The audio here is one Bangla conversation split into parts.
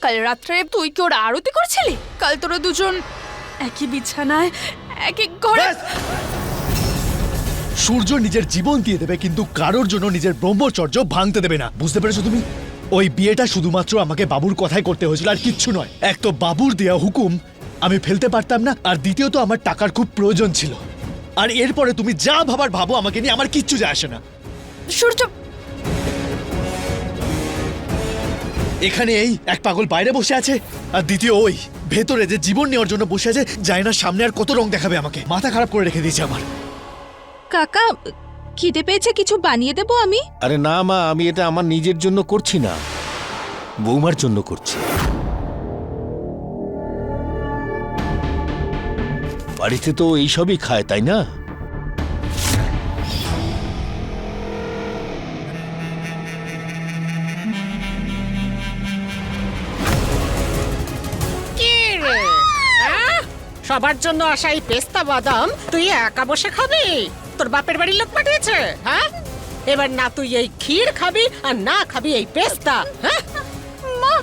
কাল রাত্রে তুই কি ওর আরতি করছিলি? কাল তোরা দুজন একই বিছানায় একই ঘরে। সূর্য নিজের জীবন দিয়ে দেবে, কিন্তু কারোর জন্য নিজের ব্রহ্মচর্য ভাঙতে দেবে না। বুঝতে পেরেছো তুমি? ওই বিয়েটা শুধুমাত্র আমাকে বাবুর কথাই করতে হয়েছিল, আর কিচ্ছু নয়। এক তো বাবুর দেয়া হুকুম আমি ফেলতে পারতাম না, আর দ্বিতীয়ত আমার টাকার খুব প্রয়োজন ছিল। আর এরপরে তুমি যা ভাবার ভাবো, আমাকে নিয়ে আমার কিচ্ছু যায় আসে না। সূর্য, এখানে এই এক পাগল বাইরে বসে আছে, আর দ্বিতীয় ওই ভেতরে যে জীবন নেওয়ার জন্য বসে আছে, যায় না সামনে আর কত রং দেখাবে আমাকে। মাথা খারাপ করে রেখে দিয়েছে আমার। কাকা, খিদে পেয়েছে, কিছু বানিয়ে দেবো আমি? আরে না মা, আমি এটা আমার নিজের জন্য করছি না, বৌমার জন্য করছি। বাড়িতে তো এইসবই খায়, তাই না? সবার জন্য আসা এই পেস্তা বাদাম তুই একা বসে খাবি? তোর বাপের বাড়ির লোক পাঠিয়েছে? হ্যাঁ, এবার না তুই এই ক্ষীর খাবি আর না খাবি এই পেস্তা। হ্যাঁ মা,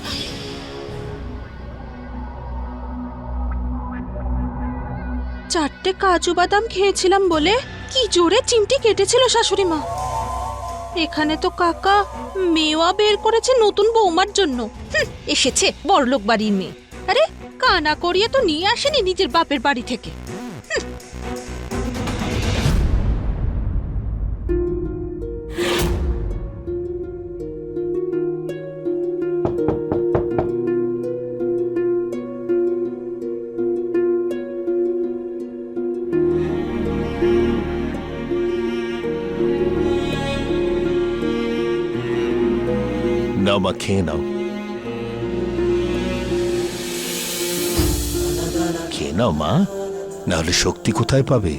চারটে কাজু বাদাম খেয়েছিলাম বলে কি জোরে চিমটি কেটেছিল শাশুড়ি মা। এখানে তো কাকা মেওয়া বের করেছে নতুন বৌমার জন্য। এসেছে বড়লোক বাড়ির মেয়ে। আরে কানা করিয়ে তো নিয়ে আসেনি নিজের বাপের বাড়ি থেকে। নাও মা, খেয়ে নাও, খেয়ে নাও মা, নাহলে শক্তি কোথায় পাবে?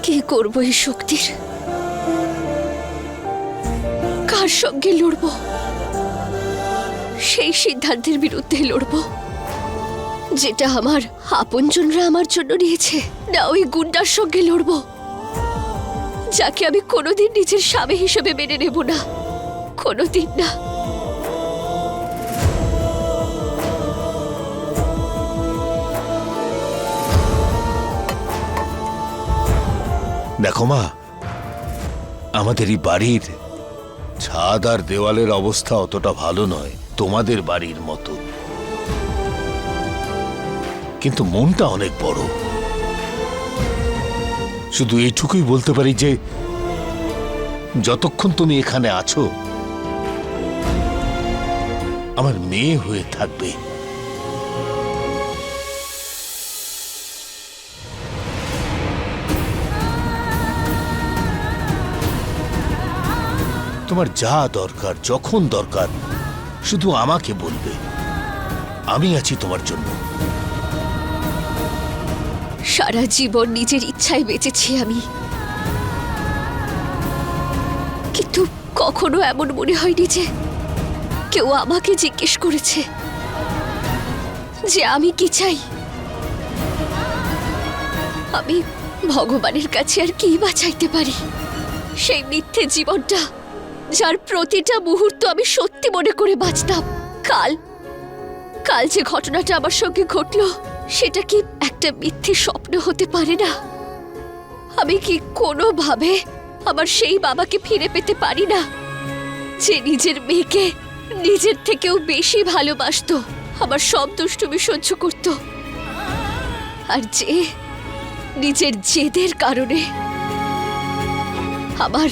কি করবো এই শক্তির? কার সঙ্গে লড়বো? সেই সিদ্ধান্তের বিরুদ্ধে লড়বো যেটা আমার আপনজনরা আমার জন্য নিয়েছে, না ওই গুন্ডার সঙ্গে লড়বো যাকে আমি কোনোদিন নিজের স্বামী হিসেবে মেনে নেব না, কোনোদিন না। দেখো মা, আমাদের এই বাড়ির ছাদ আর দেওয়ালের অবস্থা অতটা ভালো নয় তোমাদের বাড়ির মতো, কিন্তু মনটা অনেক বড়। শুধু এইটুকুই বলতে পারি যে যতক্ষণ তুমি এখানে আছো আমার মেয়ে হয়ে থাকবে। তোমার যা দরকার, যখন দরকার, শুধু আমাকে বলবে, আমি আছি তোমার জন্য। সারা জীবন নিজের ইচ্ছায় বেঁচেছি আমি, কিন্তু কখনো এমন মনে হয়নি যে কেউ আমাকে জিজ্ঞেস করেছে যে আমি কি চাই। আমি ভগবানের কাছে আর কি বা চাইতে পারি? সেই মিথ্যে জীবনটা যার প্রতিটা মুহূর্ত আমি সত্যি মনে করে বাঁচতাম। কাল যে ঘটনাটা আমার সঙ্গে ঘটলো সেটা কি একটা মিথ্যে স্বপ্ন হতে পারে না? আমি কি কোনোভাবে আমার সেই বাবাকে ফিরে পেতে পারি না যে নিজের মেয়েকে নিজের থেকেও বেশি ভালোবাসতো, আমার সব দুষ্টুমি সহ্য করত, আর যে নিজের জেদের কারণে আমার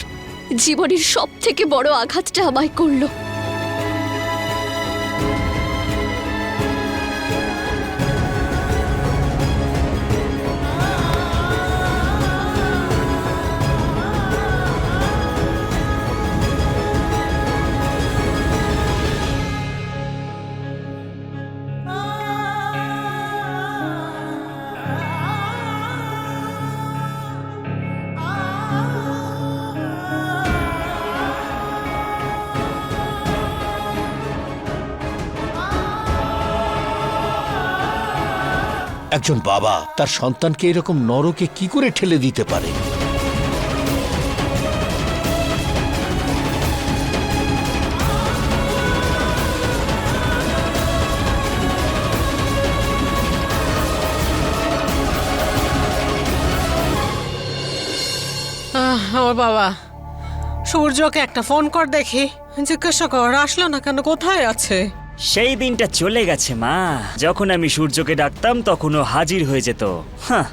জীবনের সব থেকে বড় আঘাতটা আমায় করলো। একজন বাবা তার সন্তানকে এরকম নরকে কি করে ঠেলে দিতে পারে? আমার বাবা, সূর্যকে একটা ফোন কর দেখি, জিজ্ঞাসা কর আসলো না কেন, কোথায় আছে। সেই দিনটা চলে গেছে মা, যখন আমি সূর্যকে ডাকতাম তখন ও হাজির হয়ে যেত। হাহ,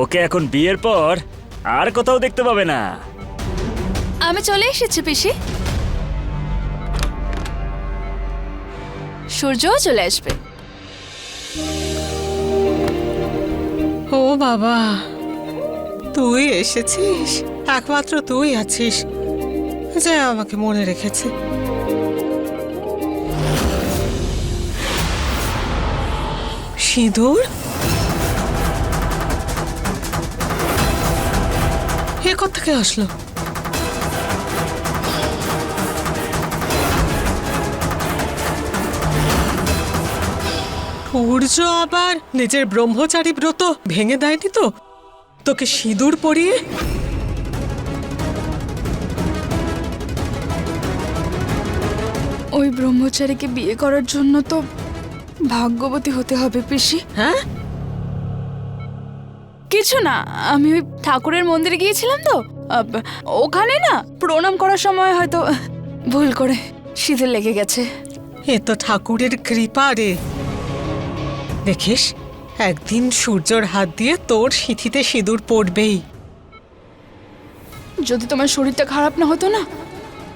ওকে এখন বিয়ের পর আর কোথাও দেখতে পাবে না। আমি চলে এসেছি পিসি। সূর্যও চলে আসবে। ও বাবা, তুই এসেছিস, একমাত্র তুই আছিস যে আমাকে মনে রেখেছে। সিঁদুর এ কোত্থেকে আসলো? সূর্য আবার নিজের ব্রহ্মচারী ব্রত ভেঙে দেয়নি তো তোকে সিঁদুর পরিয়ে? ওই ব্রহ্মচারীকে বিয়ে করার জন্য তো ভাগ্যবতী হতে হবে পিসি। হ্যাঁ, কিছু না, আমি ওই ঠাকুরের মন্দিরে গিয়েছিলাম তো, ওখানে না প্রণাম করার সময় হয়তো ভুল করে সিঁদুর লেগে গেছে। এ তো ঠাকুরের কৃপা রে। দেখিস, একদিন সূর্যর হাত দিয়ে তোর সিঁথিতে সিঁদুর পড়বেই। যদি তোমার শরীরটা খারাপ না হতো না,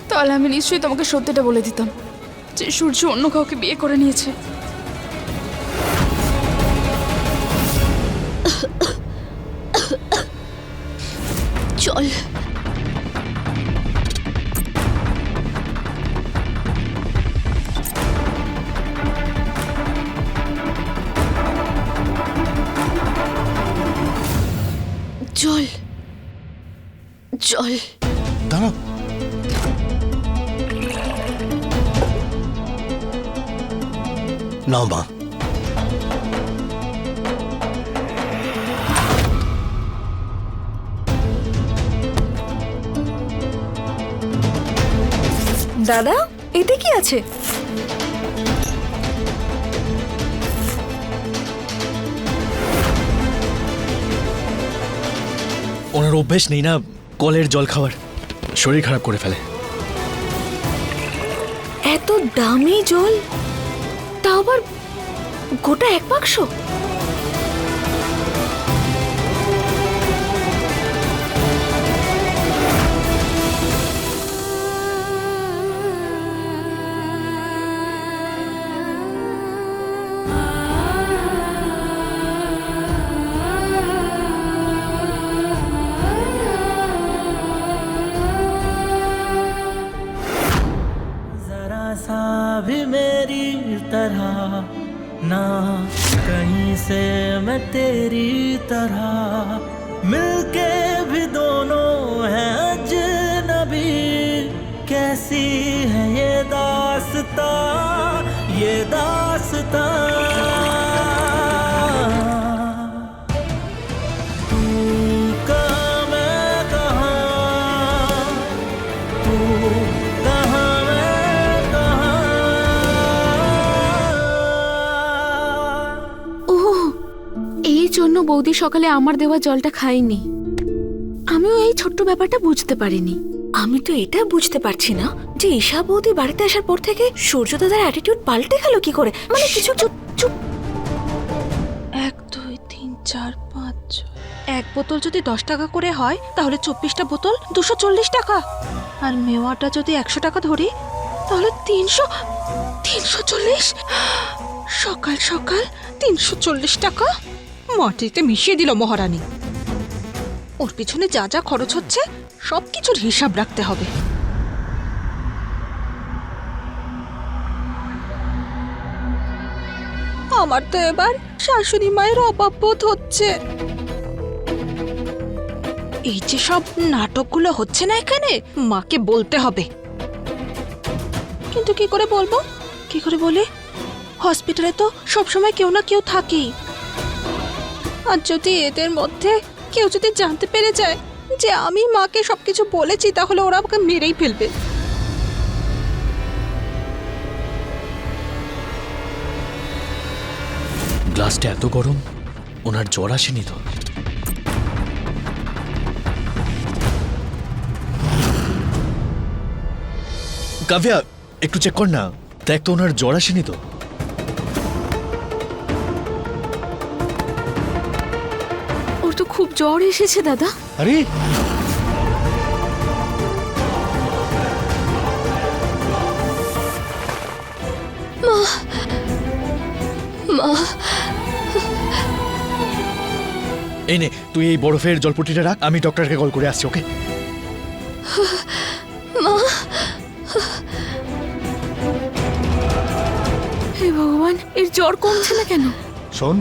তাহলে আমি নিশ্চয়ই তোমাকে সত্যিটা বলে দিতাম যে সূর্য অন্য কাউকে বিয়ে করে নিয়েছে। চল। চল চল। দাঁড়াও, নাও মা। দাদা, এতে কি আছে? ওনার অভ্যেস নেই না কলের জল খাওয়ার, শরীর খারাপ করে ফেলে। এত দামি জল, তাও আবার গোটা 1 বাক্স। जरा सा भी मेरी तरह ना, कहीं से मैं तेरी तरह, मिलके भी दोनों हैं अजनबी, कैसी है ये दास्तां, ये दास्तां। तू कहाँ मैं कहाँ, तू कहाँ मैं कहाँ। ওহ, এই জন্য বৌদি সকালে আমার দেওয়া জলটা খায়নি। আমিও এই ছোট্ট ব্যাপারটা বুঝতে পারিনি। আমি তো এটা বুঝতে পারছি না যে ঈশা বৌদি বাড়িতে আসার পর থেকে সূর্য দাদার অ্যাটিটিউড পাল্টে গেল কি করে। মানে কিছু চুপ চুপ। 1 2 3 4 5 6। এক বোতল যদি 10 টাকা করে হয় তাহলে 24টা বোতল 240 টাকা। আর মেওয়াটা যদি 100 টাকা ধরি তাহলে 340। সকাল সকাল 340 টাকা মাটিতে মিশিয়ে দিল মহারানী। ওর পিছনে যা যা খরচ হচ্ছে সব কিছুর হিসাব রাখতে হবে। আমার তো এবার শাশুড়ি মায়ের অভাব বোধ হচ্ছে। এই যে সব নাটকগুলো হচ্ছে না এখানে, মাকে বলতে হবে। কিন্তু কি করে বলবো, কি করে বলি? হসপিটালে তো সবসময় কেউ না কেউ থাকেই। আর যদি এদের মধ্যে কেউ যদি জানতে পেরে যায় যে আমি মাকে সবকিছু বলেছি, তাহলে ওরা আমাকে মেরেই ফেলবে। গ্লাসটা এত গরম, ওনার জ্বর আসেনি তো? কাব্যা, একটু চেক কর না, দেখ তো ওনার জ্বর আসেনি তো? ওর তো খুব জ্বর এসেছে দাদা। আরে মা, এই নে, তুই এই বরফের জলপট্টিটা রাখ, আমি ডক্টরকে কল করে আসছি, ওকে? হে ভগবান, এর জ্বর কমছে না কেন? শোন,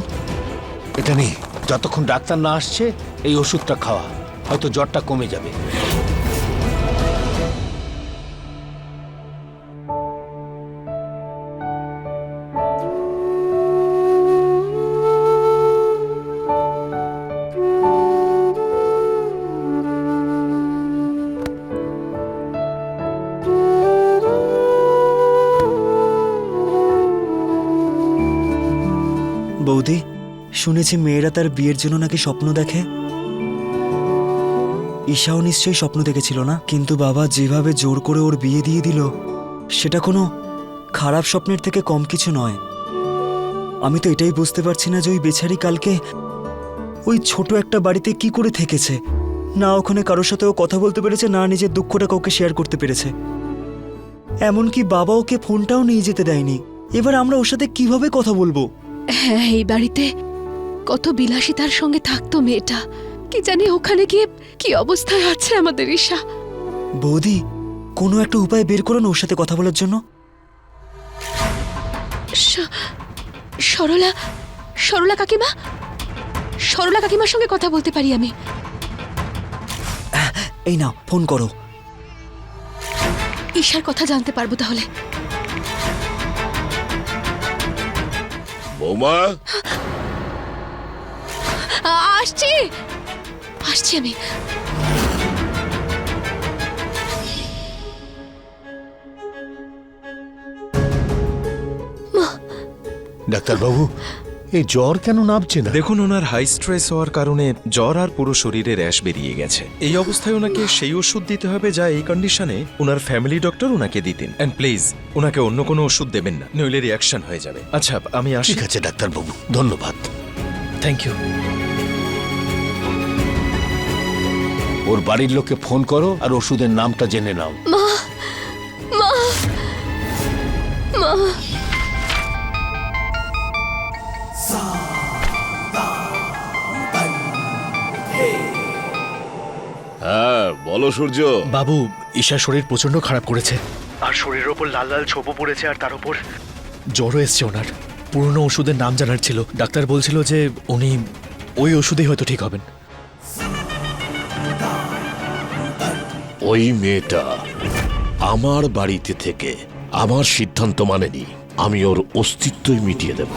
এটা নেই, যতক্ষণ ডাক্তার না আসছে এই ওষুধটা খাওয়া, হয়তো জ্বরটা কমে যাবে। বৌদি, শুনেছি মেয়েরা তার বিয়ের জন্য নাকি স্বপ্ন দেখে। ঈশাও নিশ্চয়ই স্বপ্ন দেখেছিল না? কিন্তু বাবা যেভাবে জোর করে ওর বিয়ে দিয়ে দিল, সেটা কোনো খারাপ স্বপ্নের থেকে কম কিছু নয়। আমি তো এটাই বুঝতে পারছি না যে ওই বেচারি কালকে ওই ছোট একটা বাড়িতে কি করে থেকেছে। না ওখানে কারোর সাথেও কথা বলতে পেরেছে, না নিজের দুঃখটা কাউকে শেয়ার করতে পেরেছে। এমনকি বাবা ওকে ফোনটাও নিয়ে যেতে দেয়নি। এবার আমরা ওর সাথে কিভাবে কথা বলবো? হ্যাঁ, এই বাড়িতে কত বিলাসিতার সঙ্গে থাকতো মেয়েটা। কি জানি ওখানে গিয়ে কি অবস্থায় আছে আমাদের ঈশা। বৌদি, কোনো একটা উপায় বের করো না ওর সাথে কথা বলার জন্য। সরলা, সরলা কাকিমা, সরলা কাকিমার সঙ্গে কথা বলতে পারি আমি। এই নাও, ফোন করো। ঈশার কথা জানতে পারবো তাহলে। বৌমা, আসছি আসছি আমি। ডাক্তারবাবু, এই জ্বর কেন নামছে না? দেখুন, ওনার হাই স্ট্রেস হওয়ার কারণে জ্বর আর পুরো শরীরে র্যাশ বেরিয়ে গেছে। এই অবস্থায় ওনাকে সেই ওষুধ দিতে হবে যা এই কন্ডিশনে ওনার ফ্যামিলি ডক্টর ওনাকে দিতেন। এন্ড প্লিজ ওনাকে অন্য কোনো ওষুধ দেবেন না, নইলে রিয়াকশন হয়ে যাবে। আচ্ছা, আমি আসি। ঠিক আছে ডাক্তারবাবু, ধন্যবাদ। Thank you. ওর বাড়ির লোককে ফোন করো আর ওষুধের নামটা জেনে নাও। মা, মা, মা। হ্যাঁ বলো সূর্য। বাবু, ঈশার শরীর প্রচন্ড খারাপ করেছে, আর শরীরের ওপর লাল লাল ছোপ পড়েছে, আর তার উপর জ্বরও এসছে ওনার। পুরনো ওষুধের নাম জানার ছিল, ডাক্তার বলছিল যে উনি ওই ওষুধেই হয়তো ঠিক হবেন। ওই মেয়েটা আমার বাড়িতে থেকে আমার সিদ্ধান্ত মানেনি, আমি ওর অস্তিত্বই মিটিয়ে দেব।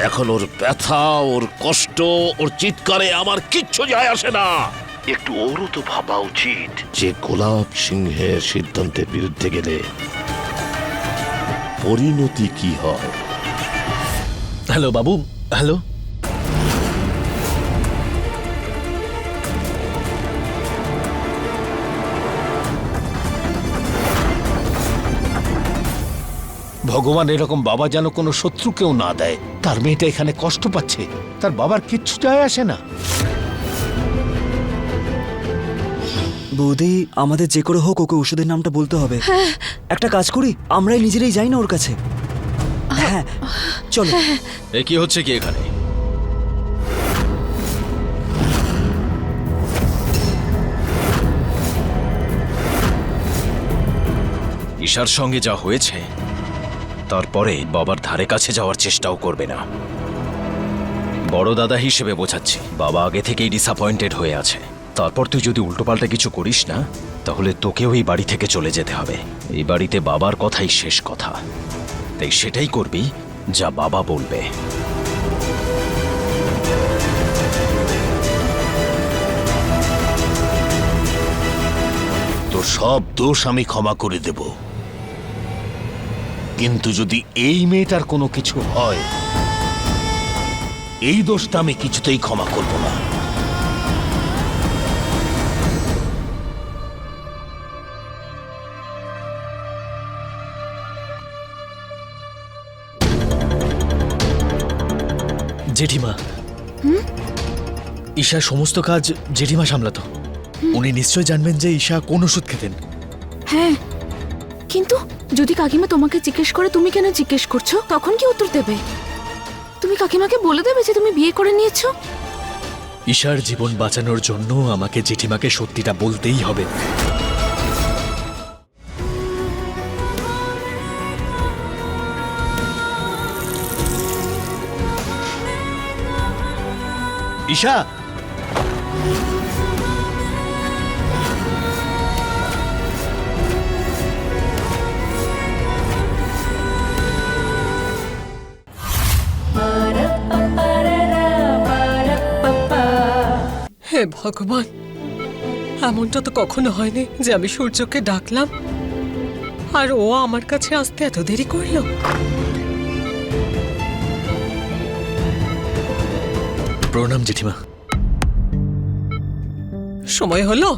এখন ওর ব্যথা, ওর কষ্ট, ওর চিৎকারে আমার কিচ্ছু যায় আসে না। একটু ওরও তো ভাবা উচিত যে গোলাপ সিংহের সিদ্ধান্তের বিরুদ্ধে গেলে পরিণতি কি হয়। হ্যালো বাবু, হ্যালো। ভগবান এরকম বাবা যেন কোনো শত্রুকেও না দেয়। তার মেয়েটা এখানে কষ্ট পাচ্ছে, তার বাবার কিচ্ছু যায় আসে না। বৌদি, আমাদের যে করে হোক ওকে ওষুধের নামটা বলতে হবে। একটা কাজ করি, আমরাই নিজেরাই যাই না ওর কাছে। হ্যাঁ চলো। এ কি হচ্ছে কি এখানে? ঈশার সঙ্গে যা হয়েছে, তারপরে বাবার ধারে কাছে যাওয়ার চেষ্টাও করবে না। বড় দাদা হিসেবে বোঝাচ্ছি, বাবা আগে থেকেই ডিসঅ্যাপয়েন্টেড হয়ে আছে। তারপর তুই যদি উল্টোপাল্টা কিছু করিস না, তাহলে তোকেও এই বাড়ি থেকে চলে যেতে হবে। এই বাড়িতে বাবার কথাই শেষ কথা। তাই সেটাই করবি যা বাবা বলবে। তোর সব দোষ আমি ক্ষমা করে দেব, কিন্তু যদি এই মেয়েটার কোনো কিছু হয়, এই দোষটা আমি কিছুতেই ক্ষমা করব না। জেঠিমা, ঈশার সমস্ত কাজ জেঠিমা সামলাতো। উনি নিশ্চয় জানবেন যে ঈশা কোন ওষুধ খেতেন। হ্যাঁ, কিন্তু যদি কাকিমা তোমাকে জিজ্ঞেস করে তুমি কেন জিজ্ঞেস করছো, তখন কি উত্তর দেবে? তুমি কাকিমাকে বলে দেবে যে তুমি বিয়ে করে নিয়েছো। ঈশার জীবন বাঁচানোর জন্য আমাকে জেঠিমাকে সত্যিটা বলতেই হবে। ঈশা, হে ভগবান, এমনটা তো কখনো হয়নি যে আমি সূর্যকে ডাকলাম আর ও আমার কাছে আসতে এত দেরি করলো। প্রণাম জেঠিমা। সময় হলো?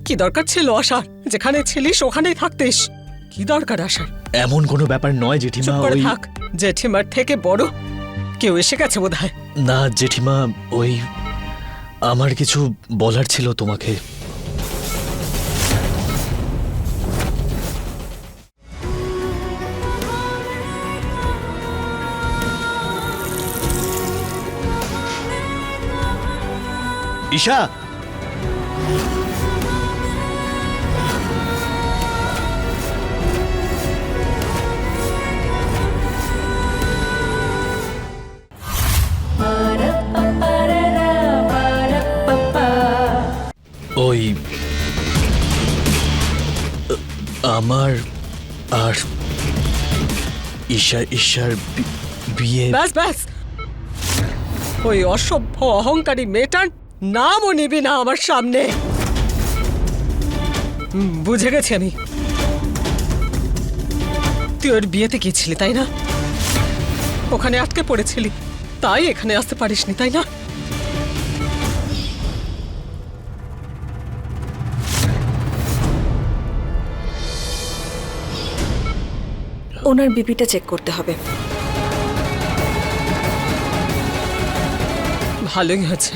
কি দরকার ছিল আসার? যেখানে ছিলিস ওখানেই থাকতিস। কি দরকার আসার? এমন কোনো ব্যাপার নয় জেঠিমা। চুপ করে ওই থাক। জেঠিমার থেকে বড় কেউ এসে গেছে বোধহয়। না জেঠিমা, ওই আমার কিছু বলার ছিল তোমাকে। ঈশা, ওই আমার আর ঈশার বিয়ে। ব্যাস ব্যাস, ওই অসভ্য অহংকারী মেয়েটার নামও নিবি না আমার সামনে। বুঝে গেছি আমি। তুই ওর বিয়েতে গিয়েছিলি তাই না? ওখানে আটকে পড়েছিলি, তাই এখানে আসতে পারিসনি তাই না? ওনার বিপিটা চেক করতে হবে। ভালোই হয়েছে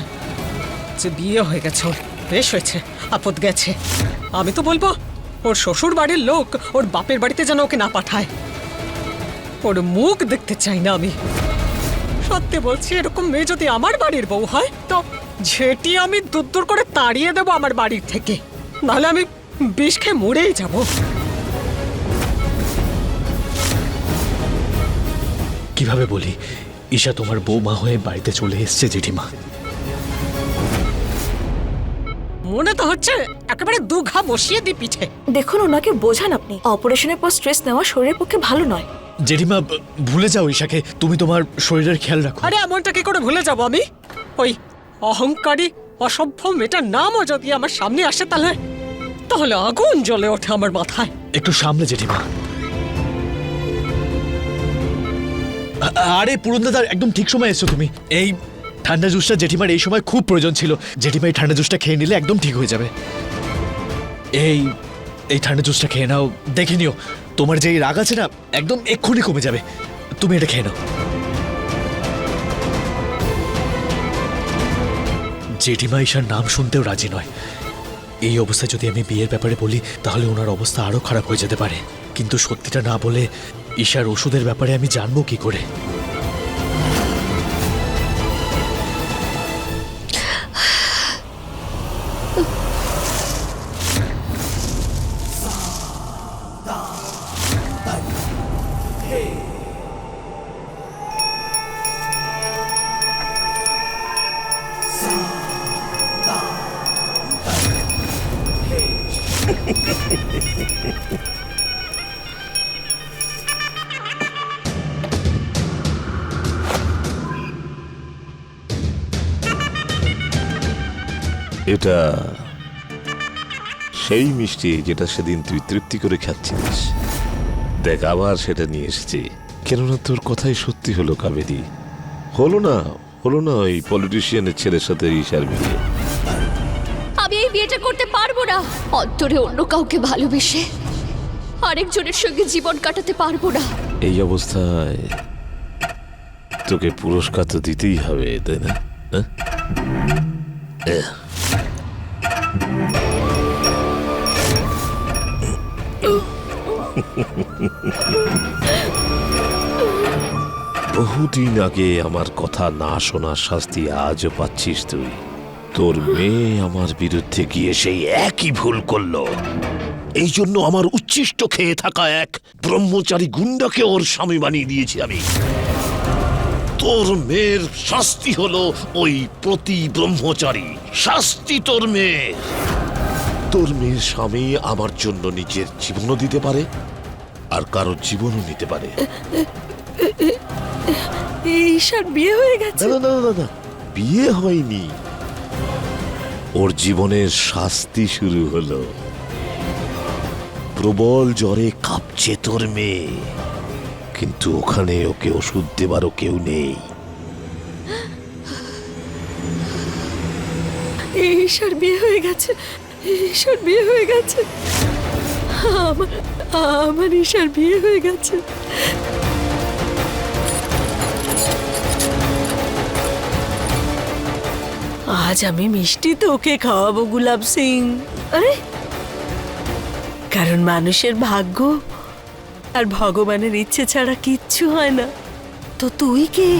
যে বিয়ে হয়ে গেছে ওর, বেশ হয়েছে, আপদ গেছে। আমি তো বলবো ওর শ্বশুর বাড়ির লোক ওর বাপের বাড়িতে যেন ওকে না পাঠায়। ওর মুখ দেখতে চাই না আমি। সত্যি বলছি, এরকম মেয়ে যদি আমার বাড়ির বউ হয় তো ঝেঁটি আমি দূর দূর করে তাড়িয়ে দেবো আমার বাড়ির থেকে, নাহলে আমি বিষ খেয়ে মরেই যাবো। কিভাবে বলি, ঈশা তোমার বৌমা হয়ে বাড়িতে চলে এসছে জেঠিমা। মনে তো হচ্ছে একেবারে দু ঘা বসিয়ে দি পিঠে। দেখুন, ওনাকে বোঝান আপনি। অপারেশনের পর স্ট্রেস নেওয়া শরীরের পক্ষে ভালো নয়। জেঠিমা, ভুলে যাও ঈশাকে। তুমি তোমার শরীরের খেয়াল রাখো। আরে এমনটা কি করে ভুলে যাব আমি? ওই অহংকারী অসভ্য মেয়েটার নামও যদি আমার সামনে আসে তাহলে আগুন জ্বলে ওঠে আমার মাথায়। একটু সামলে জেঠিমা। আরে পুরনদাদার, একদম ঠিক সময় এসছো তুমি। এই ঠান্ডা জুসটা জেঠিমার এই সময় খুব প্রয়োজন ছিল। জেঠিমা এই ঠান্ডা জুসটা খেয়ে নিলে একদম ঠিক হয়ে যাবে। এই ঠান্ডা জুসটা খেয়ে নাও, দেখে নিও তোমার যে রাগ আছে না, একদম এক্ষুনি কমে যাবে। তুমি এটা খেয়ে নাও। জেঠিমা ঈশার নাম শুনতেও রাজি নয়। এই অবস্থায় যদি আমি বিয়ের ব্যাপারে বলি তাহলে ওনার অবস্থা আরো খারাপ হয়ে যেতে পারে। কিন্তু সত্যিটা না বলে ঈশার ওষুধের ব্যাপারে আমি জানবো কি করে? এটা সেই মিষ্টি যেটা সেদিন তুই তৃপ্তি করে খাচ্ছিস। দেখ আবার সেটা নিয়ে এসেছি, কেননা তোর কথাই সত্যি হলো কাবেরী। হলো না ওই পলিটিশিয়ানের ছেলের সাথে ঈশার বিয়ে। আমি এই বিয়েটা করতে পারবো না। অন্তরে অন্য কাউকে ভালোবেসে আরেকজনের সঙ্গে জীবন কাটাতে পারবো না। এই অবস্থায় তোকে পুরস্কার তো দিতেই হবে, তাই না? বহুদিন আগে আমার কথা না শোনার শাস্তি আজও পাচ্ছিস তুই। তোর মেয়ে আমার বিরুদ্ধে গিয়ে সেই একই ভুল করলো। এই জন্য আমার উচ্ছিষ্ট খেয়ে থাকা এক ব্রহ্মচারী গুন্ডাকে ওর স্বামী বানিয়ে দিয়েছি আমি। তোর মেয়ের শাস্তি হলো ওই প্রতি ব্রহ্মচারী শাস্তি। তোর মেয়ের স্বামী আমার জন্য নিজের জীবনও দিতে পারে, আর কারোর জীবনও নিতে পারে। ঈশার বিয়ে হয়ে গেছে? না, বিয়ে হয়নি, ওর জীবনের শাস্তি শুরু হলো। প্রবল জ্বরে কাঁপছে তোর মেয়ে, কিন্তু ওখানে ওকে ওষুধ দেবারও কেউ নেই। ঈশার বিয়ে হয়ে গেছে, ঈশার বিয়ে হয়ে গেছে, আমার ঈশার বিয়ে হয়ে গেছে। আজ আমি মিষ্টি তোকে খাওয়াবো গুলাব সিং। আরে কারণ মানুষের ভাগ্য আর ভগবানের ইচ্ছে ছাড়া কিচ্ছু হয় না। তো তুই কে?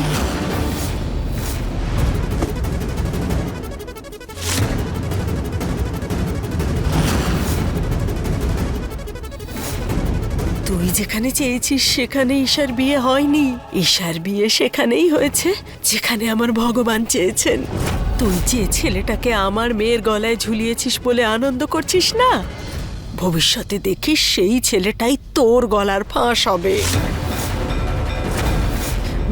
তুই যেখানে চেয়েছিস সেখানে ঈশার বিয়ে হয়নি। ঈশার বিয়ে সেখানেই হয়েছে যেখানে আমার ভগবান চেয়েছেন। তুই যে ছেলেটাকে আমার মেয়ের গলায় ঝুলিয়েছিস বলে আনন্দ করছিস না, ভবিষ্যতে দেখিস সেই ছেলেটাই তোর গলার ফাঁস হবে।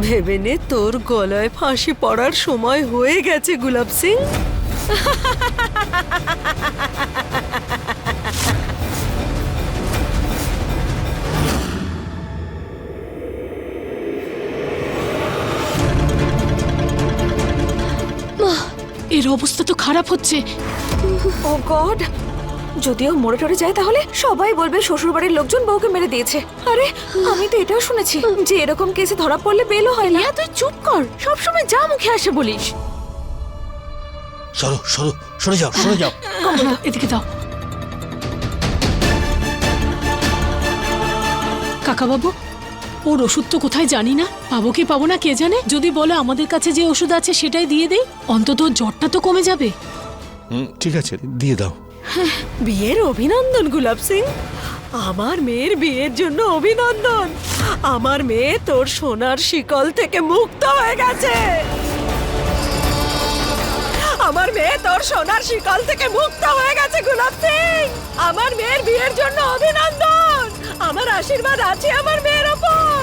ভেবে নে, তোর গলায় ফাঁসি পড়ার সময় হয়ে গেছে গুলাব সিং। এর অবস্থা তো খারাপ হচ্ছে। ও গড, যদিও মরে টরে যায় তাহলে সবাই বলবে শ্বশুরবাড়ির লোকজন বউকে মেরে দিয়েছে। আরে আমি তো এটাও শুনেছি যে এরকম কেসে ধরা পড়লে বেলও হয় না। তুই চুপ কর, সবসময় যা মুখে আসে বলিস। সরে যাও। এদিকে দাও। কাকা বাবু, ওর ওষুধ তো কোথায় জানি না, পাবো কি পাবো না কে জানে। যদি বলে আমাদের কাছে যে ওষুধ আছে সেটাই দিয়ে দেই, অন্তত জ্বরটা তো কমে যাবে। ঠিক আছে, দিয়ে দাও। বিয়ের অভিনন্দন গুলাব সিং, আমার মেয়ের বিয়ের জন্য অভিনন্দন। আমার মেয়ে তোর সোনার শিকল থেকে মুক্ত হয়ে গেছে। আমার মেয়ে তোর সোনার শিকল থেকে মুক্ত হয়ে গেছে গুলাব সিং। আমার মেয়ের বিয়ের জন্য অভিনন্দন। আমার আশীর্বাদ আছে আমার মেয়ের ওপর।